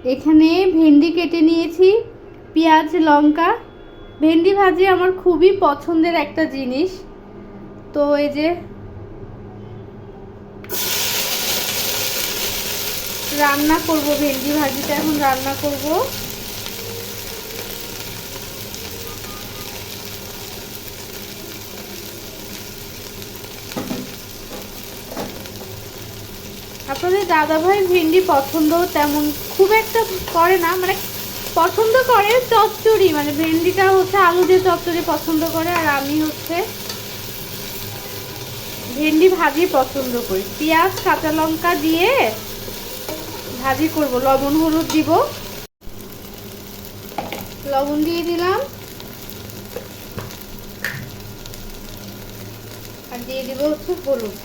এখানে ভেন্ডি কেটে নিয়েছি, পেঁয়াজ লঙ্কা। ভেন্ডি ভাজি আমার খুবই পছন্দের একটা জিনিস। তো এই যে রান্না করব, ভেন্ডি ভাজিটা এখন রান্না করব। আপনাদের দাদাভাই ভেন্ডি পছন্দ তেমন খুব একটা করে না, মানে পছন্দ করে চচ্চড়ি, মানে ভেন্ডিটা হচ্ছে আলু দিয়ে চচ্চড়ি পছন্দ করে, আর আমি হচ্ছে ভেন্ডি ভাজি পছন্দ করি। পেঁয়াজ কাঁচা লঙ্কা দিয়ে ভাজি করব, লবণ হলুদ দিব, লবণ দিয়ে দিলাম, আর দিয়ে দিব হচ্ছে হলুদ।